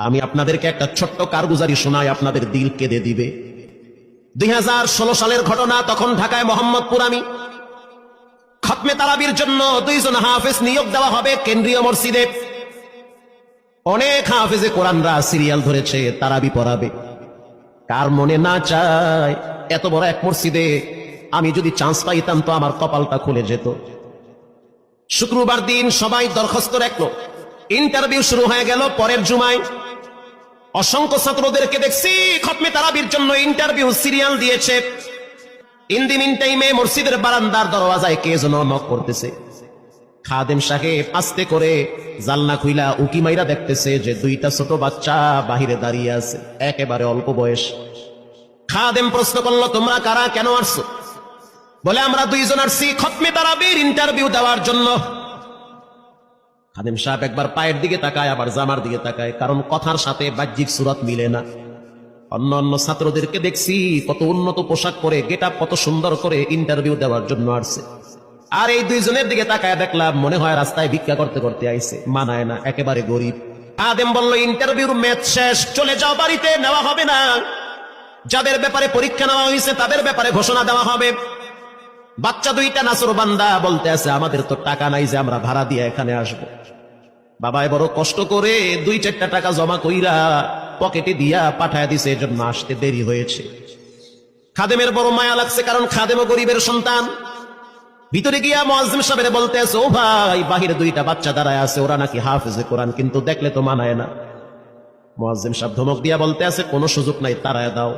আমি আপনাদেরকে একটা ছোট্ট কারগুজারি শোনাই, আপনাদের দিল কেঁদে দিবে। 2016 সালের ঘটনা। তখন ঢাকায় মোহাম্মদপুর আমি খতমে তারাবির জন্য 2 জন হাফেজ নিয়োগ দেওয়া হবে কেন্দ্রীয় মসজিদে। অনেক হাফেজে কোরআনরা সিরিয়াল ধরেছে তারাবি পড়াবে। কার মনে না চায় এত বড় এক মসজিদে আমি যদি চান্স পাইতাম তো আমার কপালটা খুলে যেত। শুক্রবার দিন সবাই দরখাস্ত রাখলো, ইন্টারভিউ শুরু হয়ে গেল। পরের জুমায় অসংখ্য ছাত্রদেরকে দেখছি খতমে তারাবির জন্য ইন্টারভিউ সিরিয়াল দিয়েছে। ইন দি মিন টাইমে মসজিদের বারান্দার দরওয়াজায় কে যেন নক করতেছে। খাদেম সাহেব আস্তে করে জালনা খুইলা উকি মাইরা দেখতেছে যে 2টা ছোট বাচ্চা বাহিরে দাঁড়িয়ে আছে, একেবারে অল্প বয়স। খাদেম প্রশ্ন করলো, তোমরা কারা, কেন আসছো? বলে, আমরা 2 জন আসছি খতমে তারাবির ইন্টারভিউ দেওয়ার জন্য। খাদেম সাহেব একবার পায়ের দিকে তাকায়, আবার জামার দিকে তাকায়, কারণ কথার সাথে বাহ্যিক সুরত মিলে না। অন্য অন্য ছাত্রদেরকে দেখছি কত উন্নত পোশাক পরে, গেটআপ কত সুন্দর করে ইন্টারভিউ দেওয়ার জন্য আসছে। আর এই 2 জনের দিকে তাকায় দেখলাম মনে হয় রাস্তায় ভিক্ষা করতে করতে আইছে, মানায় না, একেবারে গরিব। খাদেম বলল, ইন্টারভিউর ম্যাচ শেষ, চলে যাও বাড়িতে, নেওয়া হবে না। যাদের ব্যাপারে পরীক্ষা নেওয়া হয়েছে তাদের ব্যাপারে ঘোষণা দেওয়া হবে। বাচ্চা 2টা নাসর বান্দা বলতে আছে, আমাদের তো টাকা নাই যে আমরা ভাড়া দিয়ে এখানে আসবো। বাবাই বড় কষ্ট করে 2-4টা টাকা জমা কইরা পকেটে দিয়া পাঠায় দিছে, এজন্য আসতে দেরি হয়েছে। খাদেমের বড় মায়া লাগছে, কারণ খাদেমও গরিবের সন্তান। ভিতরে গিয়া মুয়াজ্জিম সাহেবের বলতে আছে, ও ভাই, বাহিরে 2টা বাচ্চা দাঁড়ায় আছে, ওরা নাকি হাফেজে কোরআন, কিন্তু দেখলে তো মানায় না। মুয়াজ্জিম সাহেব ধমক দিয়া বলতে আছে, কোনো সুযোগ নাই, তাড়ায় দাও।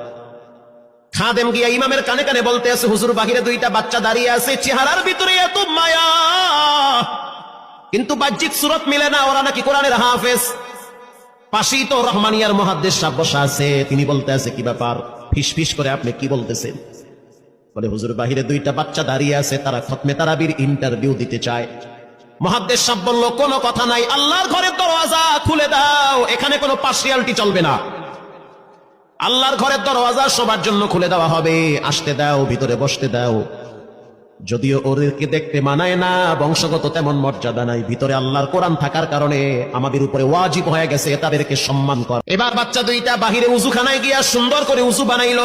খাদেম গিয়া ইমামের কানে কানে বলতে আছে, হুজুর, বাহিরে 2টা বাচ্চা দাঁড়িয়ে আছে, চেহারার ভিতরে এত মায়া, কিন্তু বাহ্যিক সুরত মিলে না, ওরা নাকি কোরআনের হাফেজ। পাশেই তো রহমানিয়ার মুহাদ্দিস সাহেব বসা আছে, তিনি বলতে আছে, কি ব্যাপার, ফিসফিস করে আপনি কি বলতেছেন? বলে, হুজুর, বাহিরে 2টা বাচ্চা দাঁড়িয়ে আছে, তারা খতমে তারাবির ইন্টারভিউ দিতে চায়। মুহাদ্দিস সাহেব বলল, কোনো কথা নাই, আল্লাহর ঘরের দরওয়াজা খুলে দাও, এখানে কোনো পার্সিয়ালিটি চলবে না। আল্লাহর ঘরের দরওয়াজা সবার জন্য খুলে দেওয়া হবে, আসতে দাও, ভিতরে বসতে দাও। যদিও ওদেরকে দেখতে মানায় না, বংশগত তেমন মর্যাদা নাই, ভিতরে আল্লাহর কোরআন থাকার কারণে আমাদের উপরে ওয়াজিব হয়ে গেছে তাদেরকে সম্মান করা। এবার বাচ্চা 2টা বাহিরে উজুখানায় গিয়া সুন্দর করে উজু বানাইল।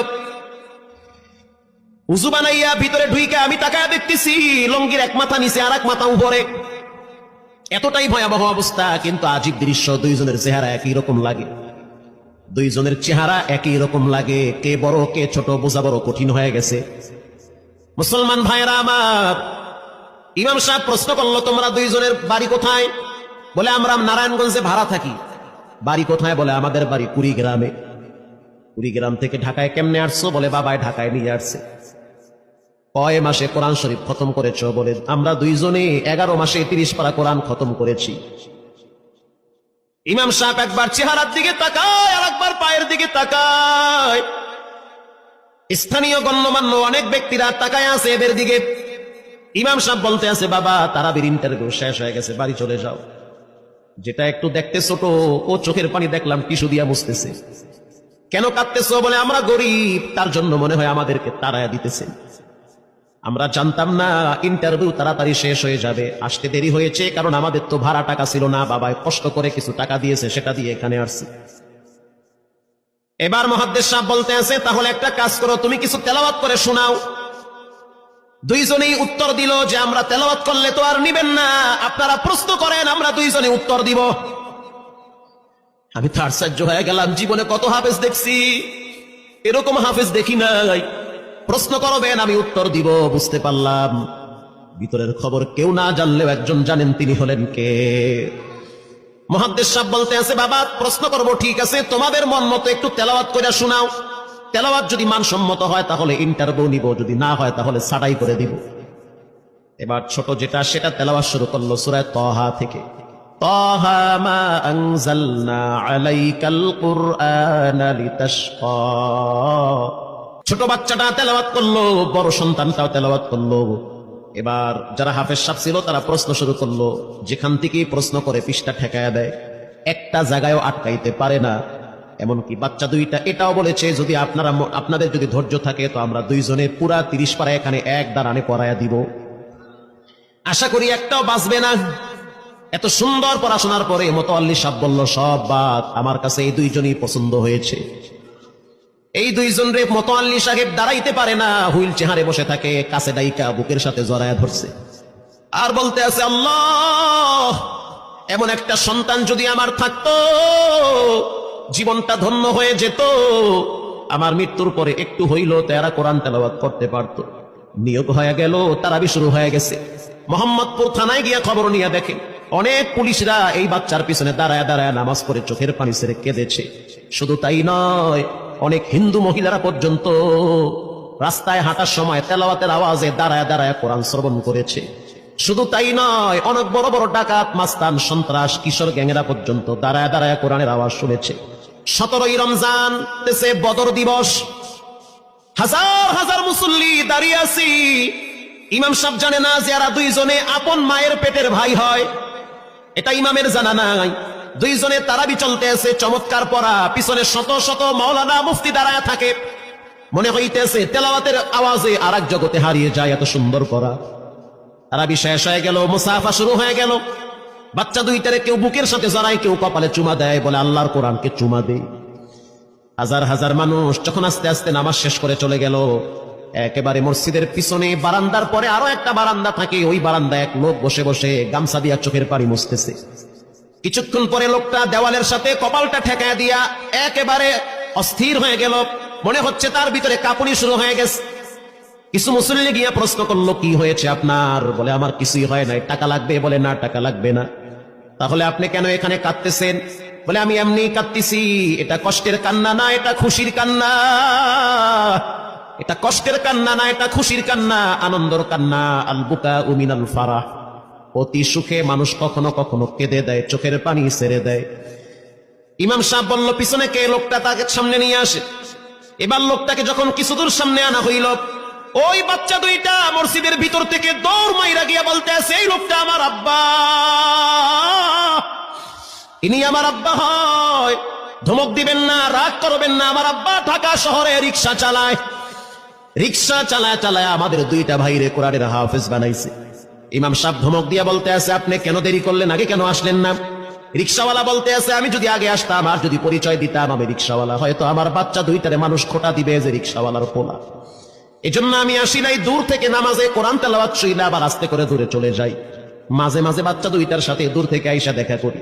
উজু বানাইয়া ভিতরে ঢুইকা আমি তাকায় দেখতেছি লঙ্গির এক মাথা নিচে আর এক মাথা উপরে, এতটাই ভয়াবহ অবস্থা। কিন্তু আজীব দৃশ্য, 2 জনের চেহারা একই রকম লাগে। 2 জনের চেহারা একই রকম লাগে, কে বড় কে ছোট বোঝা বড় কঠিন হয়ে গেছে। মুসলমান ভাইরা আমার, ইমাম সাহেব প্রশ্ন করলো, তোমরা 2 জনের বাড়ি কোথায়? বলে, আমরা নারায়ণগঞ্জে ভাড়া থাকি। বাড়ি কোথায়? বলে, আমাদের বাড়ি কুড়িগ্রামে। কুড়িগ্রাম থেকে ঢাকায় কেমনে আসছো? বলে, বাবাই ঢাকায় নিয়ে আসছে। কয় মাসে কোরআন শরীফ খতম করেছো? বলে, আমরা 2 জনে 11 মাসে 30 পারা কোরআন খতম করেছি। ইমাম সাহেব একবার চেহারার দিকে তাকায়, আর একবার পায়ের দিকে তাকায়। স্থানীয় গণ্যমান্য অনেক ব্যক্তিরা তাকায় আছে এদের দিকে। ইমাম সাহেব বলতে আছে, বাবা, তারাবির ইন্টারভিউ শেষ হয়ে গেছে, বাড়ি চলে যাও। যেটা একটু দেখতে ছোট, ও চোখের পানি দেখলাম টিস্যু দিয়া মুছতেছে। কেন কাঁদতেছো? বলে, আমরা গরিব, তার জন্য মনে হয় আমাদেরকে তাড়ায়া দিতেছে। আমরা জানতাম না ইন্টারভিউ তাড়াতাড়ি শেষ হয়ে যাবে, আসতে দেরি হয়েছে, কারণ আমাদের তো ভাড়া টাকা ছিল না, বাবা কষ্ট করে কিছু টাকা দিয়েছে, সেটা দিয়ে এখানে আসছি। এবার মুহাদ্দিস সাহেব বলতে আছে, তাহলে একটা কাজ করো, তুমি কিছু তেলাওয়াত করে শোনাও। 2 জনেই উত্তর দিল যে, আমরা তেলাওয়াত করলে তো আর নিবেন না, আপনারা প্রশ্ন করেন, আমরা 2 জনে উত্তর দিব। আমি তো আশ্চর্য হয়ে গেলাম, জীবনে কত হাফেজ দেখছি, এরকম হাফেজ দেখি নাই। প্রশ্ন করবেন, আমি উত্তর দিব। বুঝতে পারলাম ভিতরের খবর কেউ না জানলেও একজন জানেন, তিনি হলেন কে? মুহাদ্দিস সাহেব বলতে আছে, বাবা, প্রশ্ন করব, ঠিক আছে, তোমাদের মন মতো একটু তেলাওয়াত করে শোনাও। তেলাওয়াত যদি মানসম্মত হয় তাহলে ইন্টারভিউ নিব, যদি না হয় তাহলে ছাঁটাই করে দিব। এবার ছোট যেটা সেটা তেলাওয়াত শুরু করলো সূরা তাহা থেকে। তাহা মা আনজালনা আলাইকাল কুরআনা লিতাশকা। ছোট বাচ্চাটা তেলাওয়াত করলো, বড় সন্তানটাও তেলাওয়াত করলো। এবার যারা হাফেজ সাহেব ছিল তারা প্রশ্ন শুরু করলো, যেখান থেকে প্রশ্ন করে পৃষ্ঠা ঠেকায়া দেয়, একটা জায়গায়ও আটকাইতে পারে না। এমনকি বাচ্চা 2টা এটাও বলেছে, যদি আপনাদের যদি ধৈর্য থাকে তো আমরা 2 জনে পুরা 30 পারা এখানে এক দাঁড়ানে পড়ায়া দিব। আশা করি একটাও বাঁচবে না। এত সুন্দর পড়াশোনার পরে মোতাল্লি সাহেব বলল সব বাদ, আমার কাছে এই দুইজনই পছন্দ হয়েছে। এই দুইজন রে মোতাল্লি সাহেব দাঁড়াইতে পারে না, হুইল চেহারে বসে থাকে, কাছে ডাইকা বুকের সাথে জড়ায়া ধরছে আর বলতে আছে, আল্লাহ, এমন একটা সন্তান যদি আমার থাকতো জীবনটা ধন্য হয়ে যেত, আমার মৃত্যুর পরে একটু হইল তারা কোরআন তেলাওয়াত করতে পারত। নিয়োগ হয়ে গেল, তারাবি শুরু হয়ে গেছে। মোহাম্মদপুর থানায় গিয়া খবর নিয়ে দেখে অনেক পুলিশরা এই বাচ্চার পিছনে দাঁড়ায় দাঁড়ায় নামাজ পড়ে চোখের পানি ছেড়ে কেঁদেছে। শুধু তাই নয়, অনেক হিন্দু মহিলারা পর্যন্ত রাস্তায় হাঁটার সময় তেলাওয়াতের আওয়াজে দাঁড়ায় দাঁড়ায় কোরআন শ্রবণ করেছে। শুধু তাই নয়, অনেক বড় বড় ডাকাত, মাস্তান, সন্ত্রাস, কিশোর গ্যাংরা পর্যন্ত দাঁড়ায় দাঁড়ায় কোরআনের আওয়াজ শুনেছে। 17ই রমজান দেশে বদর দিবস, হাজার হাজার মুসল্লি দাঁড়িয়ে আছি। ইমাম সাহেব জানে না যে এরা দুইজনে আপন মায়ের পেটের ভাই হয়, এটা ইমামের জানা নাই। দুইজনে তারাবি চলতে আছে, চমৎকার পড়া, পিছনে শত শত মাওলানা মুফতি দাঁড়ায় থাকে। মনে হইতেছে তেলাওয়াতের আওয়াজে আর এক জগতে হারিয়ে যায়, এত সুন্দর পড়া। তারাবি শেষ হয়ে গেল, মুসাফা শুরু হয়ে গেল। বাচ্চা দুইটারে কেউ বুকের সাথে জড়ায়, কেউ কপালে চুমা দেয়, বলে আল্লাহর কোরআনকে চুমা দেয়। হাজার হাজার মানুষ যখন আস্তে আস্তে নামাজ শেষ করে চলে গেল, একেবারে মসজিদের পিছনে বারান্দার পরে আরো একটা বারান্দা থাকে, ওই বারান্দায় এক লোক বসে বসে গামছা দিয়া চোখের পানি মুছতেছে। কিছুক্ষণ পরে লোকটা দেওয়ালের সাথে কপালটা ঠেকায় দিয়া একেবারে অস্থির হয়ে গেল, মনে হচ্ছে তার ভিতরে কাঁপুনি শুরু হয়ে গেছে। কিছু মুসল্লি গিয়া প্রশ্ন করলো, কি হয়েছে আপনার? বলে আমার কিছুই হয় নাই। টাকা লাগবে? বলে না, টাকা লাগবে না। তাহলে আপনি কেন এখানে কাঁদতেছেন? বলে আমি এমনি কাঁদতেছি, এটা কষ্টের কান্না না, এটা খুশির কান্না। এটা কষ্টের কান্না না, এটা খুশির কান্না, আনন্দর কান্না। আল বুকা মিনাল ফারাহ, অতি সুখে মানুষ কখনো কখনো কেঁদে দেয়, চোখের পানি ছেড়ে দেয়। ইমাম সাহেব বলল, পিছনে কে? লোকটা তাকে সামনে নিয়ে আসে। এবার লোকটাকে যখন কিছুদূর সামনে আনা হইল, ওই বাচ্চা দুইটা মসজিদের ভিতর থেকে দৌড় মাইরা গিয়া বলতে আছে, এই লোকটা আমার আব্বা, ইনি আমার আব্বা হয়। ধমক দিবেন না, রাগ করবেন না, আমার আব্বা ঢাকা শহরে রিক্সা চালায়। রিক্সা চালায় চালায় আমাদের দুইটা ভাইরে কোরআনের হাফেজ বানাইছে। ইমাম সাহেব ধমক দিয়া বলতে আছে, আপনি কেন দেরি করলেন? আগে কেন আসলেন না? রিক্সাওয়ালা বলতে আছে, আমি যদি আগে আসতাম আর যদি পরিচয় দিতাম আমি রিক্সাওয়ালা, হয়তো আমার বাচ্চা দুইটারে মানুষ খোটা দিবে যে রিক্সাওয়ালার পোলা। এজন্য আমি আসি নাই, দূর থেকে নামাজে কোরআন তেলাওয়াত শুইলে আবার আস্তে করে দূরে চলে যাই। মাঝে মাঝে বাচ্চা দুইটার সাথে দূর থেকে আইসা দেখা করি।